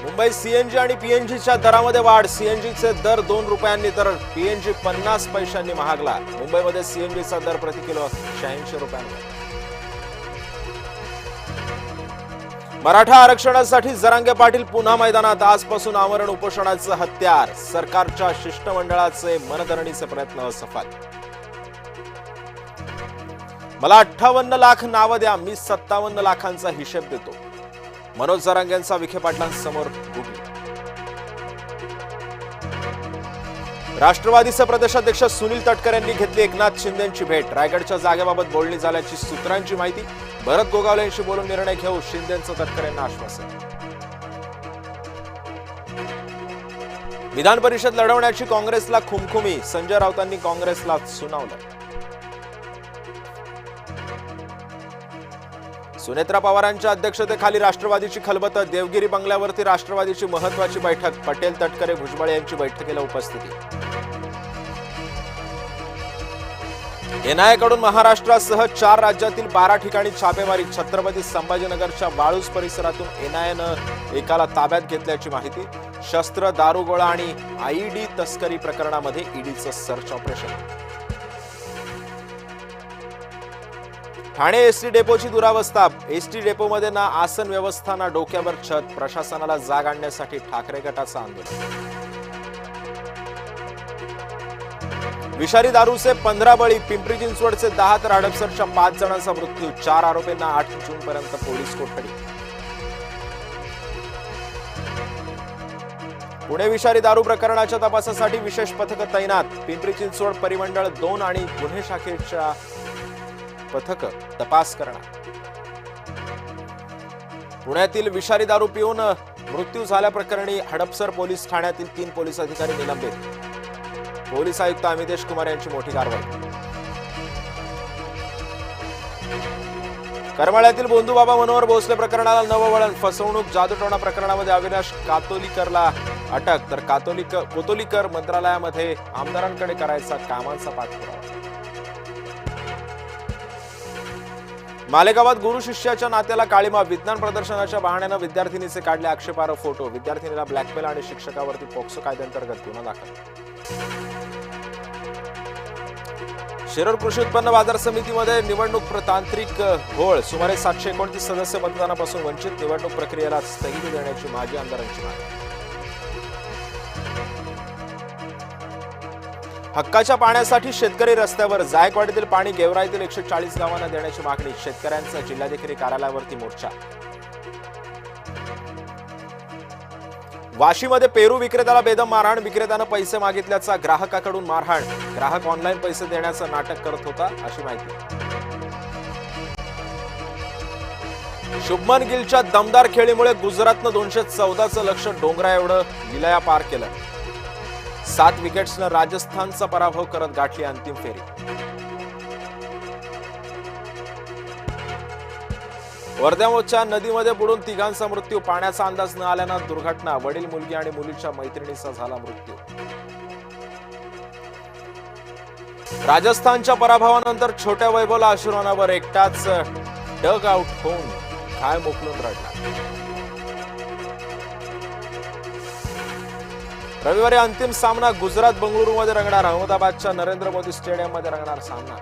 मुंबईत सीएनजी आणि पीएनजीच्या दरामध्ये वाढ. सीएनजीचे दर 2 रुपयांनी तर पीएनजी 50 पैशांनी महागला. मुंबईमध्ये सीएनजीचा दर प्रति किलो 86 रुपयांवर. मराठा आरक्षणासाठी जरांगे पाटील पुन्हा मैदानात. आजपासून आमरण उपोषणाचं हत्यार. सरकारच्या शिष्टमंडळाचे मनधरणीचे प्रयत्न असफल. मला 58 लाख नावं द्या, मी 57 लाखांचा हिशेब देतो. मनोज जरांगेंचा विखे पाटलांसमोर गुगली. राष्ट्रवादीचे प्रदेशाध्यक्ष सुनील तटकरे यांनी घेतली एकनाथ शिंदेंची भेट. रायगडच्या जागेबाबत बोलणी झाल्याची सूत्रांची माहिती. भरत गोगावले यांशी बोलून निर्णय घेऊ, शिंदेंचं तटकरेंना आश्वासन. विधान परिषद लढवण्याची काँग्रेसला खुमखुमी. संजय राऊतांनी काँग्रेसला सुनावलं. सुनेत्रा पवारांच्या अध्यक्षतेखाली राष्ट्रवादीची खलबत. देवगिरी बंगल्यावरती राष्ट्रवादीची महत्वाची बैठक. पटेल, तटकरे, भुजबळ यांची बैठकीला उपस्थिती. एनआयएकडून महाराष्ट्रासह 4 राज्यातील 12 ठिकाणी छापेमारी. छत्रपती संभाजीनगरच्या वाळूज परिसरातून एनआयएनं एकाला ताब्यात घेतल्याची माहिती. शस्त्र, दारुगोळा आणि आयईडी तस्करी प्रकरणामध्ये ईडीचं सर्च ऑपरेशन. ठाणे एसटी डेपोची दुरावस्था. एसटी डेपोमध्ये ना आसन व्यवस्था ना डोक्यावर छत. प्रशासनाला जाग आणण्यासाठी ठाकरे गटाचं आंदोलन. विषारी दारूचे 15 बळी. पिंपरी चिंचवडचे 10 तर हडपसरच्या 5 जणांचा मृत्यू. 4 आरोपींना 8 जूनपर्यंत पोलीस कोठडी. पुणे विषारी दारू प्रकरणाच्या तपासासाठी विशेष पथक तैनात. पिंपरी चिंचवड परिमंडळ 2 आणि गुन्हे शाखेच्या पथक तपास करणार. पुण्यातील विषारी दारू पिऊन मृत्यू झाल्याप्रकरणी हडपसर पोलीस ठाण्यातील 3 पोलीस अधिकारी निलंबित. पोलीस आयुक्त अमितेश कुमार यांची मोठी कारवाई. करमाळ्यातील बोंधूबाबा मनोहर भोसले प्रकरणाला नवं वळण. फसवणूक, जादूटोणा प्रकरणामध्ये अविनाश कातोलीकरला अटक. तर कोतोलीकर मंत्रालयामध्ये आमदारांकडे करायचा कामांचा पाठपुरावा. मालेगावात गुरु शिष्याच्या नात्याला काळीमा. विज्ञान प्रदर्शनाच्या बहाण्यानं विद्यार्थिनीचे काढले आक्षेपार्ह फोटो. विद्यार्थिनीला ब्लॅकमेल आणि शिक्षकावरती पोक्सो कायद्याअंतर्गत गुन्हा दाखल. शिरूर कृषी उत्पन्न बाजार समितीमध्ये निवडणूक तांत्रिक घोळ. सुमारे 729 सदस्य मतदानापासून वंचित. निवडणूक प्रक्रियेला स्थगिती देण्याची माजी आमदारांची मागणी. हक्काच्या पाण्यासाठी शेतकरी रस्त्यावर. जायकवाडीतील पाणी गेवराईतील 140 गावांना देण्याची मागणी. शेतकऱ्यांचा जिल्हाधिकारी कार्यालयावरती मोर्चा. वाशीमध्ये पेरू विक्रेत्याला बेदम मारहाण. विक्रेत्यानं पैसे मागितल्याचा ग्राहकाकडून मारहाण. ग्राहक ऑनलाईन पैसे देण्याचं नाटक करत होता अशी माहिती. शुभमन गिलच्या दमदार खेळीमुळे गुजरातनं 214चं लक्ष्य डोंगरा एवढं लिलाया पार केलं. 7 विकेट्सनं राजस्थानचा पराभव करत गाठली अंतिम फेरी. वर्ध्यामोच्या नदीमध्ये बुडून 3घांचा मृत्यू. पाण्याचा अंदाज न आल्यानं दुर्घटना. वडील, मुलगी आणि मुलीच्या मैत्रिणीचा झाला मृत्यू. राजस्थानच्या पराभवानंतर छोट्या वैभवला अश्रुनावर. एकटाच डग आउट होऊन काय मोकलून रडला. रविवारी अंतिम सामना गुजरात बंगळुरूमध्ये रंगणार. अहमदाबादच्या नरेंद्र मोदी स्टेडियममध्ये रंगणार सामना.